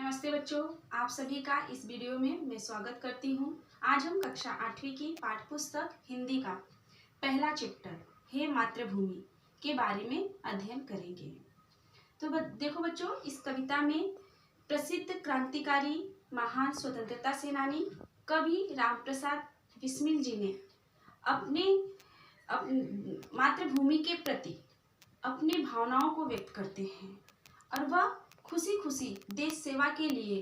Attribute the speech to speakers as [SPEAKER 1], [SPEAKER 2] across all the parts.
[SPEAKER 1] नमस्ते बच्चों, आप सभी का इस वीडियो में मैं स्वागत करती हूँ। आज हम कक्षा 8वीं की पाठ्य पुस्तक हिंदी का पहला चैप्टर हे मातृभूमि के बारे में अध्ययन करेंगे। तो देखो बच्चों, इस कविता में प्रसिद्ध क्रांतिकारी महान स्वतंत्रता सेनानी कवि रामप्रसाद बिस्मिल जी ने अपने मातृभूमि के प्रति अपनी भावनाओं को व्यक्त करते हैं और वह खुशी खुशी देश सेवा के लिए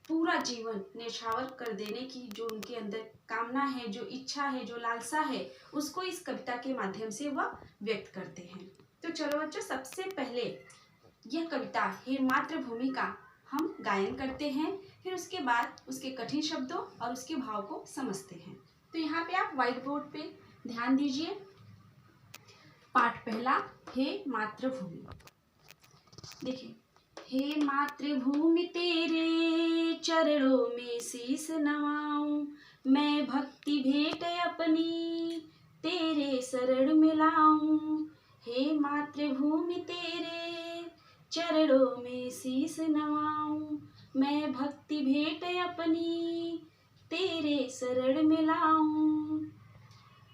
[SPEAKER 1] पूरा जीवन न्यौछावर कर देने की जो उनके अंदर कामना है, जो इच्छा है, जो लालसा है, उसको इस कविता के माध्यम से वह व्यक्त करते हैं। तो चलो बच्चों, सबसे पहले यह कविता हे मातृभूमि का हम गायन करते हैं, फिर उसके बाद उसके कठिन शब्दों और उसके भाव को समझते हैं। तो यहाँ पे आप व्हाइट बोर्ड पे ध्यान दीजिए। पाठ पहला, हे मातृभूमि। देखिए, हे मातृभूमि तेरे चरणों में शीस नवाऊं, मैं भक्ति भेंट अपनी तेरे शरण में लाऊं। हे मातृभूमि तेरे चरणों में शीस नवाऊं, मैं भक्ति भेंट अपनी तेरे शरण में लाऊं।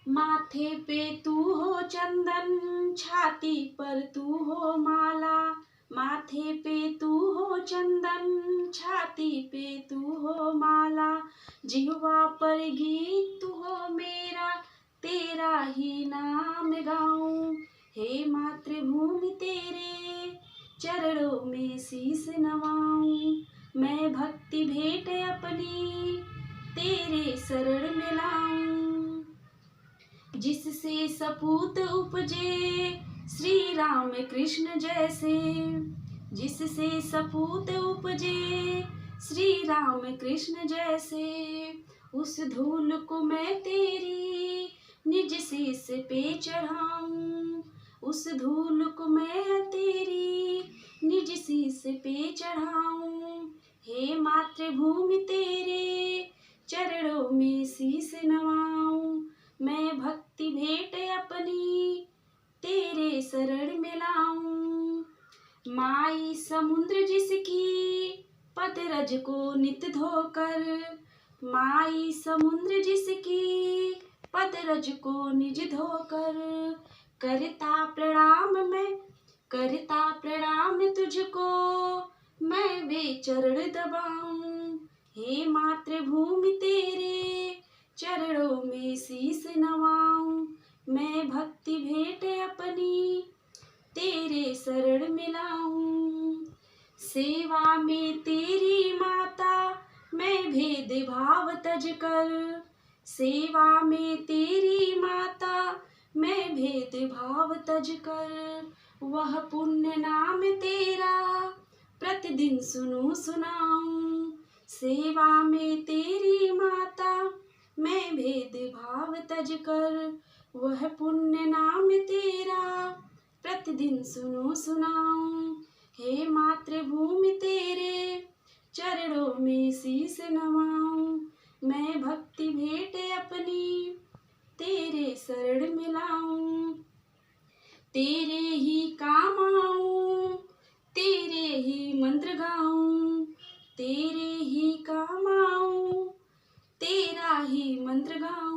[SPEAKER 1] माथे पे तू हो चंदन, छाती पर तू हो माला, माथे पे तू हो चंदन, छाती पे तू हो माला, जिह्वा पर गीत तू हो मेरा, तेरा ही नाम गाऊं। हे मातृभूमि तेरे चरणों में शीस नवाऊं, मैं भक्ति भेंट अपनी तेरे शरण में लाऊं। जिससे सपूत उपजे श्री राम कृष्ण जैसे, जिससे सपूत उपजे श्री राम कृष्ण जैसे, उस धूल को मैं तेरी निज शीस पे चढ़ाऊं, उस धूल को मैं तेरी निज शीस पे चढ़ाऊं। हे मातृभूमि तेरे चरणों में शीस नवाऊं, मैं भक्ति भेंट अपनी तेरे शरण में लाऊं। माई समुद्र जिसकी पतरज को नित धोकर, माई समुद्र जिसकी पतरज को निज धोकर, करता प्रणाम मैं, करता प्रणाम तुझको मैं वे चरण दबाऊं। हे मातृभूमि तेरे चरणों में शीस नवाऊं, मैं भक्ति भेंट अपनी तेरे शरण में लाऊं। सेवा में तेरी माता मैं भेद भाव तज कर, सेवा में तेरी माता मैं भेद भाव तज कर, वह पुण्य नाम तेरा प्रतिदिन सुनूं सुनाऊं। सेवा में तेरी माता मैं भेद भाव तज कर, वह पुण्य नाम तेरा प्रतिदिन सुनूं सुनाऊं। हे मातृभूमि तेरे चरणों में शीस नवाऊं, मैं भक्ति भेंट अपनी तेरे शरण में लाऊं। तेरे ही काम आऊं, तेरे ही मंत्र गाऊं, तेरे ही काम आऊं, तेरा ही मंत्र गाऊं।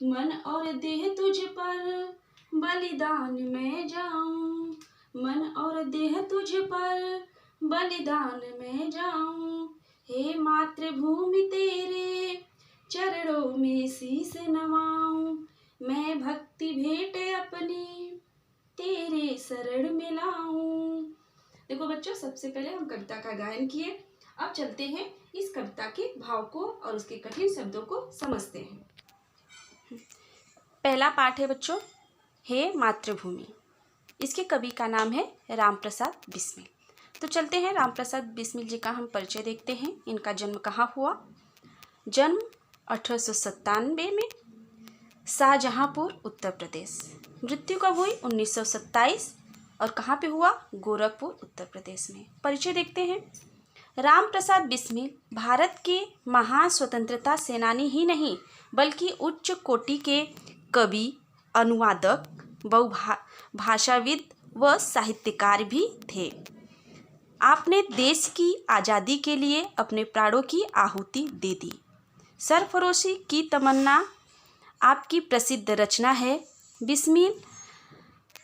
[SPEAKER 1] मन और देह तुझ पर बलिदान मैं जाऊं, मन और देह तुझ पर बलिदान मैं जाऊं। हे मातृभूमि तेरे चरणों में शीस नवाऊं, मैं भक्ति भेंट अपनी तेरे शरण में लाऊं। देखो बच्चों, सबसे पहले हम कविता का गायन किए। अब चलते हैं इस कविता के भाव को और उसके कठिन शब्दों को समझते हैं। पहला पाठ है बच्चों, हे मातृभूमि। इसके कवि का नाम है रामप्रसाद बिस्मिल। तो चलते हैं रामप्रसाद बिस्मिल जी का हम परिचय देखते हैं। इनका जन्म कहाँ हुआ? जन्म 1897 में शाहजहांपुर उत्तर प्रदेश। मृत्यु कब हुई? 1927। और कहाँ पे हुआ? गोरखपुर उत्तर प्रदेश में। परिचय देखते हैं। रामप्रसाद बिस्मिल भारत के महान स्वतंत्रता सेनानी ही नहीं बल्कि उच्च कोटि के कवि, अनुवादक, बहुभाषाविद व साहित्यकार भी थे। आपने देश की आज़ादी के लिए अपने प्राणों की आहुति दे दी। सरफरोशी की तमन्ना आपकी प्रसिद्ध रचना है। बिस्मिल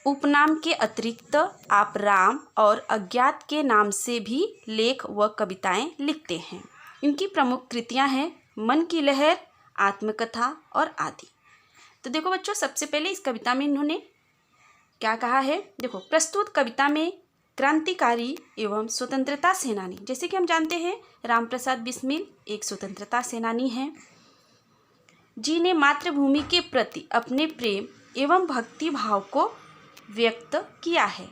[SPEAKER 1] उपनाम के अतिरिक्त आप राम और अज्ञात के नाम से भी लेख व कविताएं लिखते हैं। इनकी प्रमुख कृतियां हैं मन की लहर, आत्मकथा और आदि। तो देखो बच्चों, सबसे पहले इस कविता में इन्होंने क्या कहा है। देखो, प्रस्तुत कविता में क्रांतिकारी एवं स्वतंत्रता सेनानी, जैसे कि हम जानते हैं राम प्रसाद बिस्मिल एक स्वतंत्रता सेनानी हैं, जिन्हें मातृभूमि के प्रति अपने प्रेम एवं भक्ति भाव को व्यक्त किया है।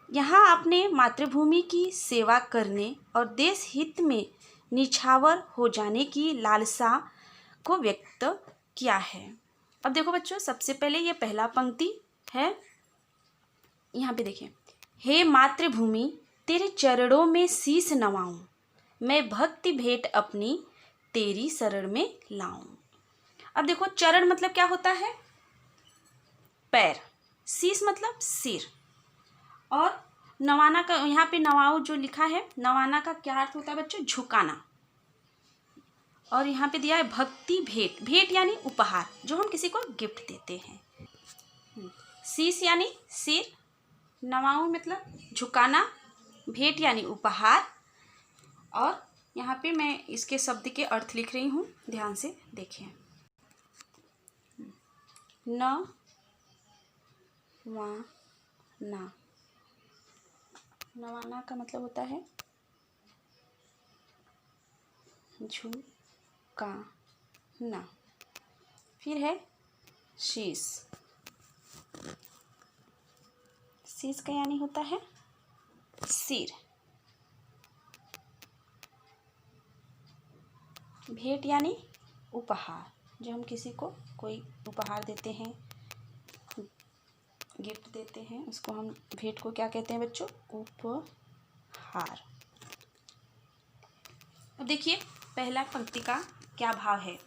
[SPEAKER 1] यहाँ आपने मातृभूमि की सेवा करने और देश हित में निछावर हो जाने की लालसा को व्यक्त किया है। अब देखो बच्चों, सबसे पहले ये पहला पंक्ति है, यहाँ पे देखें, हे मातृभूमि तेरे चरणों में शीश नवाऊं, मैं भक्ति भेंट अपनी तेरी शरण में लाऊं। अब देखो, चरण मतलब क्या होता है, पैर, शीश मतलब सिर, और नवाना का यहाँ पे नवाओ जो लिखा है, नवाना का क्या अर्थ होता है बच्चों, झुकाना। और यहाँ पे दिया है भक्ति भेंट, भेंट यानी उपहार, जो हम किसी को गिफ्ट देते हैं। शीश यानी सिर, नवाओ मतलब झुकाना, भेंट यानी उपहार। और यहाँ पे मैं इसके शब्द के अर्थ लिख रही हूँ, ध्यान से देखिए। न वा ना, नवाना का मतलब होता है झुकाना। फिर है शीश, शीश का यानी होता है सिर। भेंट यानी उपहार, जो हम किसी को कोई उपहार देते हैं, गिफ्ट देते हैं, उसको हम भेंट को क्या कहते हैं बच्चों, उपहार। अब देखिए पहला पंक्ति का क्या भाव है।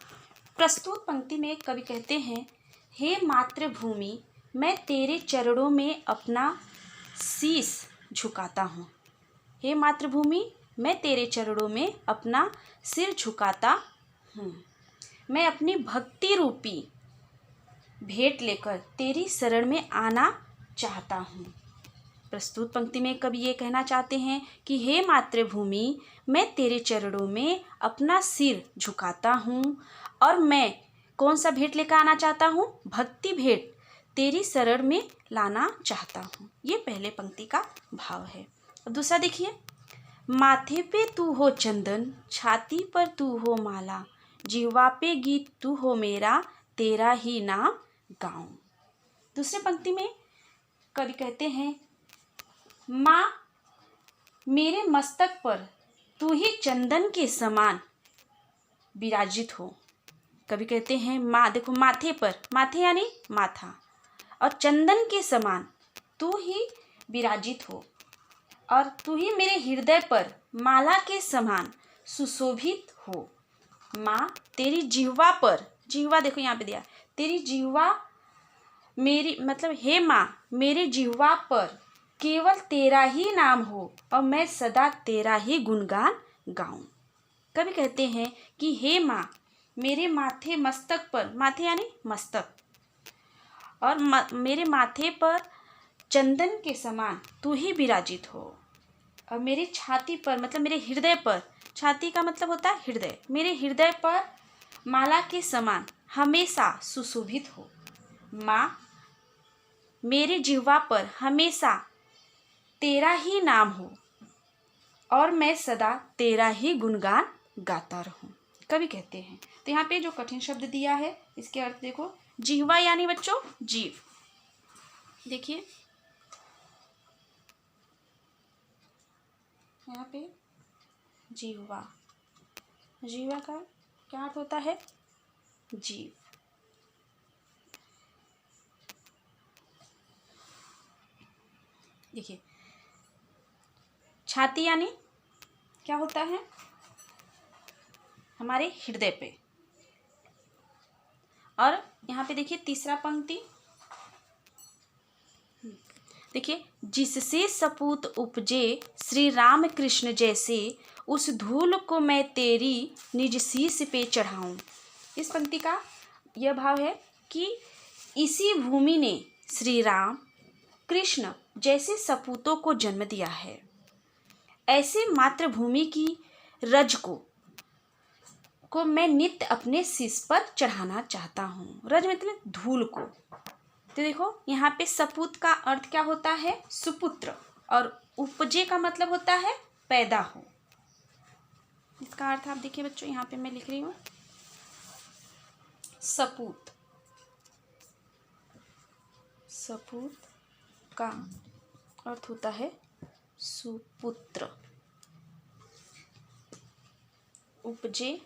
[SPEAKER 1] प्रस्तुत पंक्ति में कवि कहते हैं, हे मातृभूमि मैं तेरे चरणों में अपना शीश झुकाता हूँ। हे मातृभूमि मैं तेरे चरणों में अपना सिर झुकाता हूँ। मैं अपनी भक्ति रूपी भेंट लेकर तेरी शरण में आना चाहता हूँ। प्रस्तुत पंक्ति में कवि ये कहना चाहते हैं कि हे मातृभूमि मैं तेरे चरणों में अपना सिर झुकाता हूँ, और मैं कौन सा भेंट लेकर आना चाहता हूँ, भक्ति भेंट तेरी शरण में लाना चाहता हूँ। ये पहले पंक्ति का भाव है। और दूसरा देखिए, माथे पे तू हो चंदन, छाती पर तू हो माला, जिह्वा पे गीत तू हो मेरा, तेरा ही नाम गाऊं। दूसरे पंक्ति में कवि कहते हैं, माँ मेरे मस्तक पर तू ही चंदन के समान विराजित हो। कवि कहते हैं माँ, देखो माथे पर, माथे यानी माथा, और चंदन के समान तू ही विराजित हो, और तू ही मेरे हृदय पर माला के समान सुशोभित हो। माँ तेरी जिह्वा पर, जिह्वा देखो यहाँ पे दिया, तेरी जिह्वा मेरी, मतलब हे माँ मेरे जिह्वा पर केवल तेरा ही नाम हो, और मैं सदा तेरा ही गुणगान गाऊं। कवि कहते हैं कि हे माँ मेरे माथे मस्तक पर, माथे यानी मस्तक, और मेरे माथे पर चंदन के समान तू ही विराजित हो, और मेरी छाती पर, मतलब मेरे हृदय पर, छाती का मतलब होता है हृदय, मेरे हृदय पर माला के समान हमेशा सुशोभित हो। माँ मेरे जिह्वा पर हमेशा तेरा ही नाम हो, और मैं सदा तेरा ही गुणगान गाता रहूं। कवि कहते हैं। तो यहाँ पे जो कठिन शब्द दिया है इसके अर्थ देखो, जिह्वा यानी बच्चों जीव, देखिए यहाँ पे जिह्वा, जिह्वा का क्या अर्थ होता है, जीव। देखिए छाती यानी क्या होता है, हमारे हृदय पे। और यहाँ पे देखिए तीसरा पंक्ति, देखिए, जिससे सपूत उपजे श्री राम कृष्ण जैसे, उस धूल को मैं तेरी निज शीश पे चढ़ाऊं। इस पंक्ति का यह भाव है कि इसी भूमि ने श्री राम कृष्ण जैसे सपूतों को जन्म दिया है। ऐसे मातृभूमि की रज को मैं नित्य अपने शीश पर चढ़ाना चाहता हूँ। रज मतलब धूल को। तो देखो यहाँ पे सपूत का अर्थ क्या होता है? सुपुत्र। और उपजे का मतलब होता है पैदा हो। इसका अर्थ आप देखिए बच्चों, यहाँ पे मैं लिख रही हूँ सपूत। सपूत का अर्थ होता है सुपुत्र। उपजे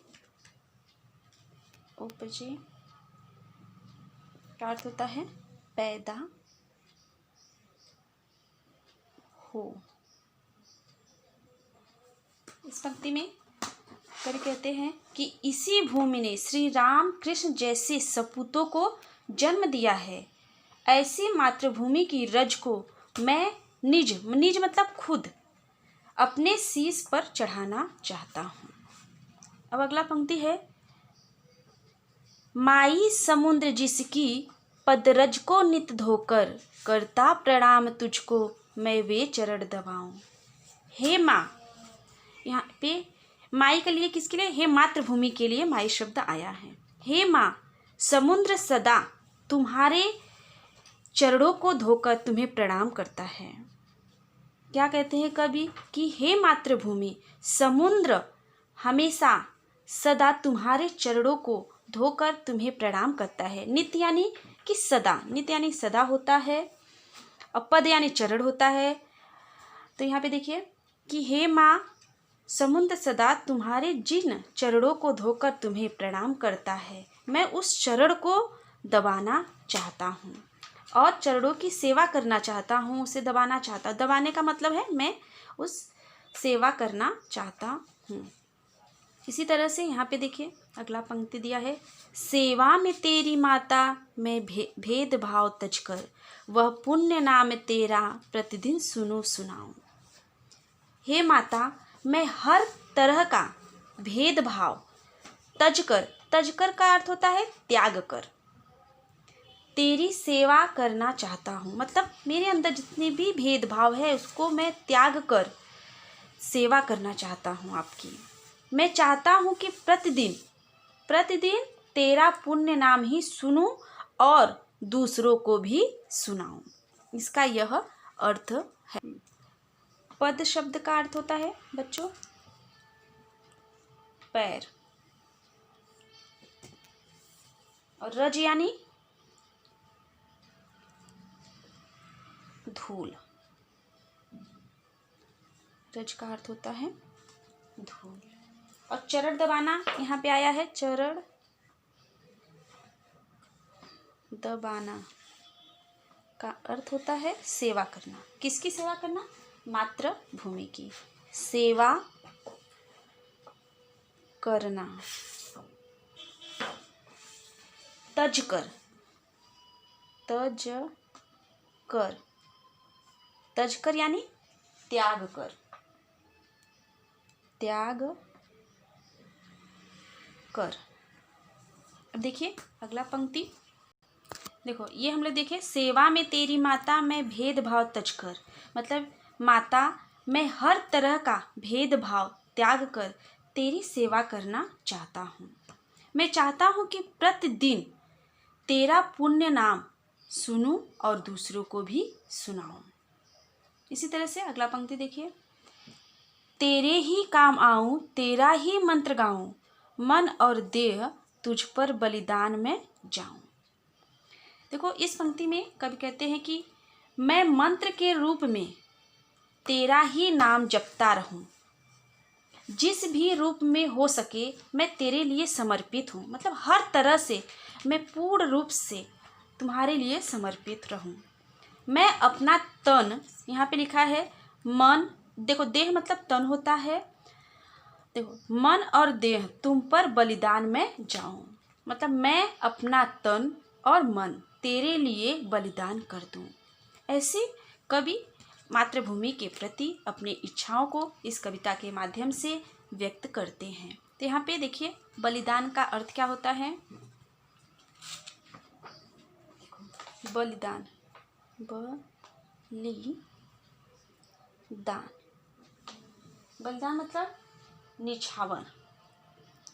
[SPEAKER 1] का अर्थ होता है पैदा हो। इस पंक्ति में कवि कहते हैं कि इसी भूमि ने श्री राम कृष्ण जैसे सपूतों को जन्म दिया है। ऐसी मातृभूमि की रज को मैं निज मतलब खुद अपने शीश पर चढ़ाना चाहता हूँ। अब अगला पंक्ति है, माई समुद्र जिसकी पदरज को नित धोकर, करता प्रणाम तुझको मैं वे चरण दबाऊं। हे माँ, यहाँ पे माई के लिए किसके लिए? हे मातृभूमि के लिए माई शब्द आया है। हे माँ, समुद्र सदा तुम्हारे चरणों को धोकर तुम्हें प्रणाम करता है। क्या कहते हैं कवि कि हे मातृभूमि, समुद्र हमेशा सदा तुम्हारे चरणों को धोकर तुम्हें प्रणाम करता है। नित्य यानी कि सदा, नित्य यानी सदा होता है, और पद यानी चरण होता है। तो यहाँ पे देखिए कि हे माँ, समुद्र सदा तुम्हारे जिन चरणों को धोकर तुम्हें प्रणाम करता है, मैं उस चरण को दबाना चाहता हूँ और चरणों की सेवा करना चाहता हूँ, उसे दबाना चाहता। दबाने का मतलब है मैं उस सेवा करना चाहता हूँ। इसी तरह से यहाँ पे देखिए अगला पंक्ति दिया है, सेवा में तेरी माता मैं भेदभाव तज कर, वह पुण्य नाम तेरा प्रतिदिन सुनो सुनाऊं। हे माता, मैं हर तरह का भेदभाव तज कर का अर्थ होता है त्याग कर, तेरी सेवा करना चाहता हूँ। मतलब मेरे अंदर जितने भी भेदभाव है उसको मैं त्याग कर सेवा करना चाहता हूँ आपकी। मैं चाहता हूँ कि प्रतिदिन तेरा पुण्य नाम ही सुनूं और दूसरों को भी सुनाऊं। इसका यह अर्थ है। पद शब्द का अर्थ होता है बच्चों पैर, और रज यानी धूल। रज का अर्थ होता है धूल। और चरण दबाना यहाँ पे आया है, चरण दबाना का अर्थ होता है सेवा करना। किसकी सेवा करना? मातृभूमि की सेवा करना। तज कर यानी त्याग कर। अब देखिए अगला पंक्ति, देखो ये हम लोग देखे, सेवा में तेरी माता मैं भेदभाव तज कर, मतलब माता मैं हर तरह का भेदभाव त्याग कर तेरी सेवा करना चाहता हूँ। मैं चाहता हूँ कि प्रतिदिन तेरा पुण्य नाम सुनूं और दूसरों को भी सुनाऊं। इसी तरह से अगला पंक्ति देखिए, तेरे ही काम आऊं, तेरा ही मंत्र गाऊं, मन और देह तुझ पर बलिदान में जाऊं। देखो इस पंक्ति में कवि कहते हैं कि मैं मंत्र के रूप में तेरा ही नाम जपता रहूं, जिस भी रूप में हो सके मैं तेरे लिए समर्पित हूँ। मतलब हर तरह से मैं पूर्ण रूप से तुम्हारे लिए समर्पित रहूँ। मैं अपना तन, यहाँ पे लिखा है मन, देखो देह मतलब तन होता है, देखो मन और देह तुम पर बलिदान में जाऊँ, मतलब मैं अपना तन और मन तेरे लिए बलिदान कर दूँ। ऐसे कवि मातृभूमि के प्रति अपनी इच्छाओं को इस कविता के माध्यम से व्यक्त करते हैं। तो यहाँ पे देखिए बलिदान का अर्थ क्या होता है। बलिदान, बलिदान, बलिदान मतलब निछावर,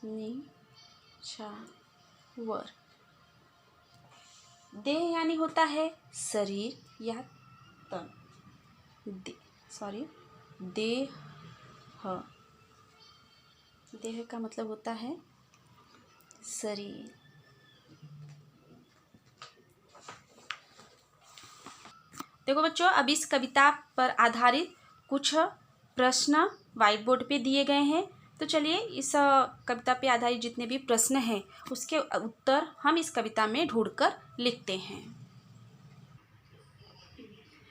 [SPEAKER 1] निछावर। देह यानी होता है शरीर या तन, देह, देह का मतलब होता है शरीर। देखो बच्चों, अब इस कविता पर आधारित कुछ प्रश्न व्हाइट बोर्ड पे दिए गए हैं। तो चलिए इस कविता पे आधारित जितने भी प्रश्न हैं उसके उत्तर हम इस कविता में ढूंढकर लिखते हैं।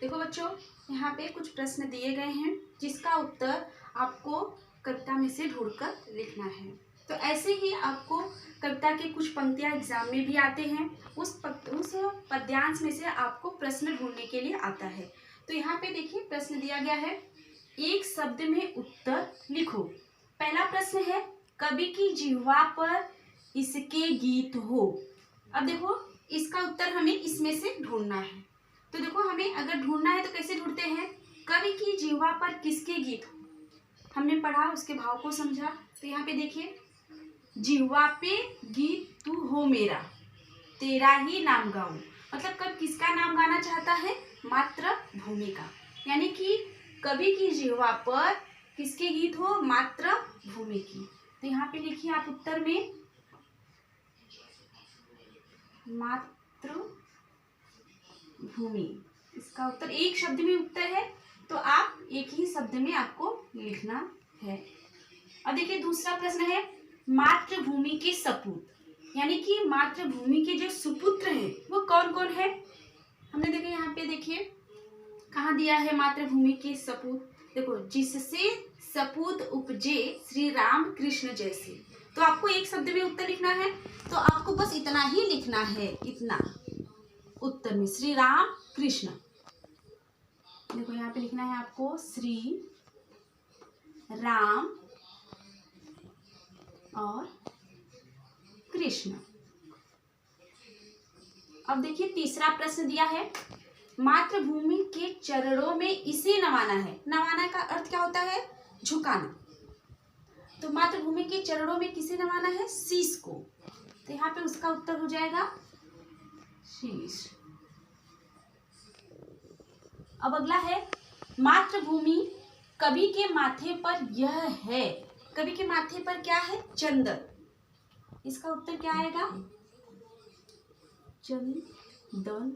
[SPEAKER 1] देखो बच्चों, यहाँ पे कुछ प्रश्न दिए गए हैं जिसका उत्तर आपको कविता में से ढूंढकर लिखना है। तो ऐसे ही आपको कविता के कुछ पंक्तियाँ एग्जाम में भी आते हैं। उस पद्यांश में से आपको प्रश्न ढूंढने के लिए आता है। तो यहाँ पे देखिए प्रश्न दिया गया है, एक शब्द में उत्तर लिखो। पहला प्रश्न है, कवि की जिह्वा पर इसके गीत हो। अब देखो इसका उत्तर हमें इसमें से ढूंढना है। तो देखो हमें अगर ढूंढना है तो कैसे ढूंढते हैं, कवि की जिह्वा पर किसके गीत हो, हमने पढ़ा उसके भाव को समझा। तो यहाँ पे देखिए, जिह्वा पे गीत तू हो मेरा, तेरा ही नाम गाऊं। मतलब कब किसका नाम गाना चाहता है, मातृभूमि का। यानी कि कवि की जिह्वा पर किसके गीत हो, मातृभूमि की। तो यहाँ पे लिखिए आप उत्तर में मातृभूमि। इसका उत्तर एक शब्द में उत्तर है, तो आप एक ही शब्द में आपको लिखना है। अब देखिए दूसरा प्रश्न है, मातृभूमि के सपूत, यानी कि मातृभूमि के जो सुपुत्र हैं वो कौन कौन है। हमने देखिए यहाँ पे देखिए कहाँ दिया है मातृभूमि के सपूत। देखो, जिससे सपूत उपजे श्री राम कृष्ण जैसे। तो आपको एक शब्द में उत्तर लिखना है, तो आपको बस इतना ही लिखना है, इतना उत्तर में श्री राम कृष्ण। देखो यहाँ पे लिखना है आपको श्री राम और कृष्ण। अब देखिए तीसरा प्रश्न दिया है, मातृभूमि के चरणों में इसे नवाना है। नवाना का अर्थ क्या होता है, झुकाना। तो मातृभूमि के चरणों में किसे नवाना है, शीश को। तो यहाँ पे उसका उत्तर हो जाएगा शीश। अब अगला है, मातृभूमि कवि के माथे पर यह है। कवि के माथे पर क्या है, चंदन। इसका उत्तर क्या आएगा, चंदन,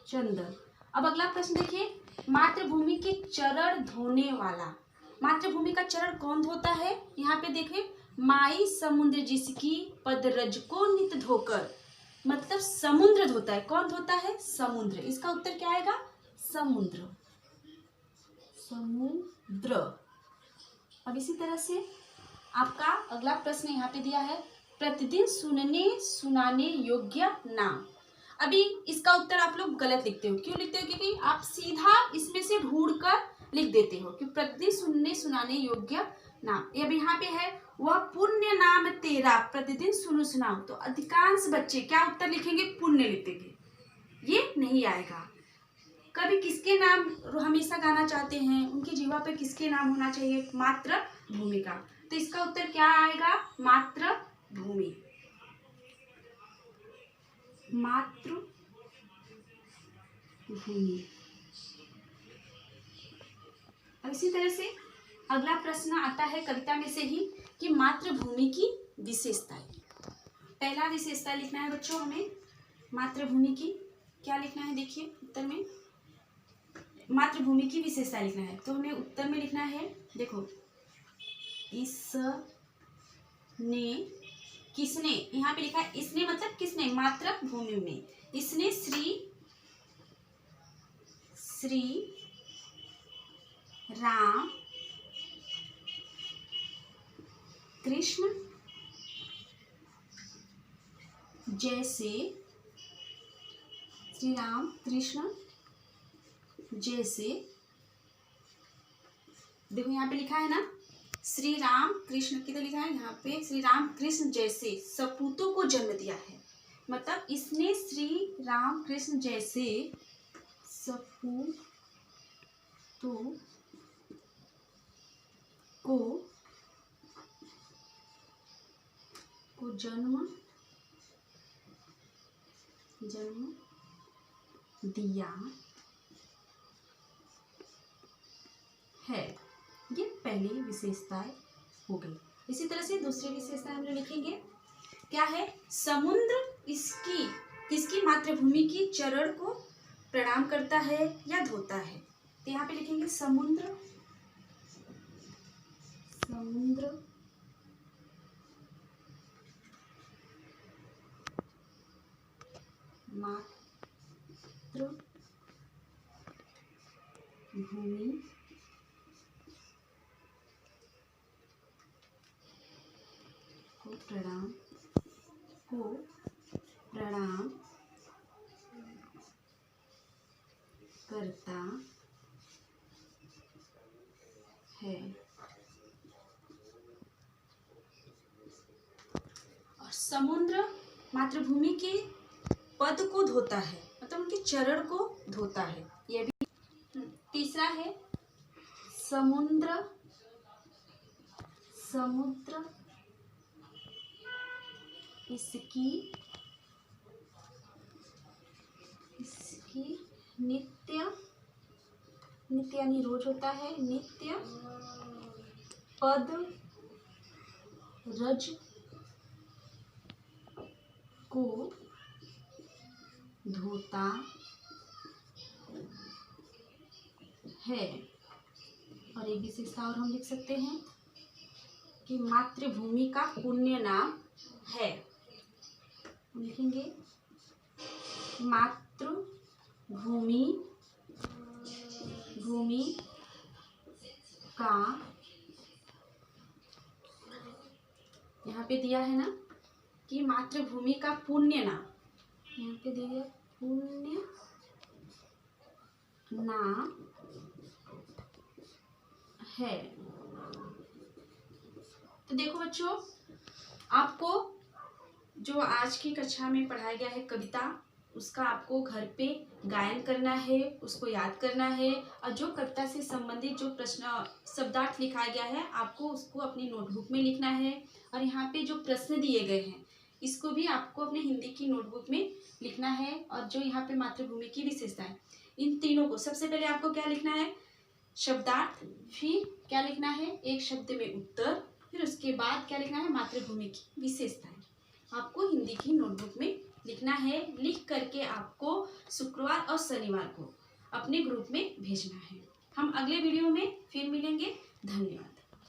[SPEAKER 1] चंदन। अब अगला प्रश्न देखिए, मातृभूमि के चरण धोने वाला। मातृभूमि का चरण कौन धोता है, यहाँ पे देखिए, माई समुद्र जिसकी पदरज को नित धोकर। मतलब समुद्र धोता है, कौन धोता है, समुद्र। इसका उत्तर क्या आएगा, समुद्र, समुद्र। अब इसी तरह से आपका अगला प्रश्न यहाँ पे दिया है, प्रतिदिन सुनने सुनाने योग्य नाम। अभी इसका उत्तर आप लोग गलत लिखते हो। क्यों लिखते हो, क्योंकि आप सीधा इसमें से ढूंढकर लिख देते हो कि प्रतिदिन सुनने सुनाने योग्य नाम। अब यहाँ पे है, वह पुण्य नाम तेरा प्रतिदिन सुनो सुनाओ। तो अधिकांश बच्चे क्या उत्तर लिखेंगे, पुण्य लिखेंगे, ये नहीं आएगा। कभी किसके नाम हमेशा गाना चाहते हैं, उनकी जीवा पे किसके नाम होना चाहिए, मातृभूमि का। तो इसका उत्तर क्या आएगा, मातृभूमि, मातृभूमि। अब इसी तरह से अगला प्रश्न आता है कविता में से ही कि मातृभूमि की विशेषताएं। पहला विशेषता लिखना है बच्चों हमें मातृभूमि की। क्या लिखना है, देखिए उत्तर में मातृभूमि की विशेषता लिखना है। तो हमें उत्तर में लिखना है, देखो, इसने, किसने, यहाँ पे लिखा है इसने मतलब किसने, मातृभूमि में। इसने श्री राम कृष्ण जैसे, श्री राम कृष्ण जैसे, देखो यहाँ पे लिखा है ना, श्री राम कृष्ण, किधर लिखा है यहाँ पे, श्री राम कृष्ण जैसे सपूतों को जन्म दिया है। मतलब इसने श्री राम कृष्ण जैसे सपूतों को जन्म दिया है। ये पहली विशेषताएं हो गई। इसी तरह से दूसरी विशेषता हम लोग लिखेंगे, क्या है, समुद्र किसकी मातृभूमि की चरण को प्रणाम करता है या धोता है। तो यहाँ पे लिखेंगे समुद्र मातृभूमि को प्रणाम करता है। और समुद्र मातृभूमि के पद को धोता है, मतलब उनके चरण को धोता है। यह भी। तीसरा है समुद्र इसकी नित्य यानी रोज होता है, नित्य पद रज को धोता है। और एक विशेषता और हम लिख सकते हैं कि मातृभूमि का पुण्य नाम है। हम लिखेंगे मातृभूमि का, यहाँ पे दिया है ना कि मातृभूमि का पुण्य नाम, यहाँ पे दिया पुण्य नाम है। तो देखो बच्चों, आपको जो आज की कक्षा में पढ़ाया गया है कविता, उसका आपको घर पे गायन करना है, उसको याद करना है। और जो कविता से संबंधित जो प्रश्न शब्दार्थ लिखा गया है, आपको उसको अपनी नोटबुक में लिखना है। और यहाँ पे जो प्रश्न दिए गए हैं, इसको भी आपको अपने हिंदी की नोटबुक में लिखना है। और जो यहाँ पे मातृभूमि की विशेषता है, इन तीनों को सबसे पहले आपको क्या लिखना है, शब्दार्थ, फिर क्या लिखना है, एक शब्द में उत्तर, फिर उसके बाद क्या लिखना है, मातृभूमि की विशेषताएं। आपको हिंदी की नोटबुक में लिखना है। लिख करके आपको शुक्रवार और शनिवार को अपने ग्रुप में भेजना है। हम अगले वीडियो में फिर मिलेंगे। धन्यवाद।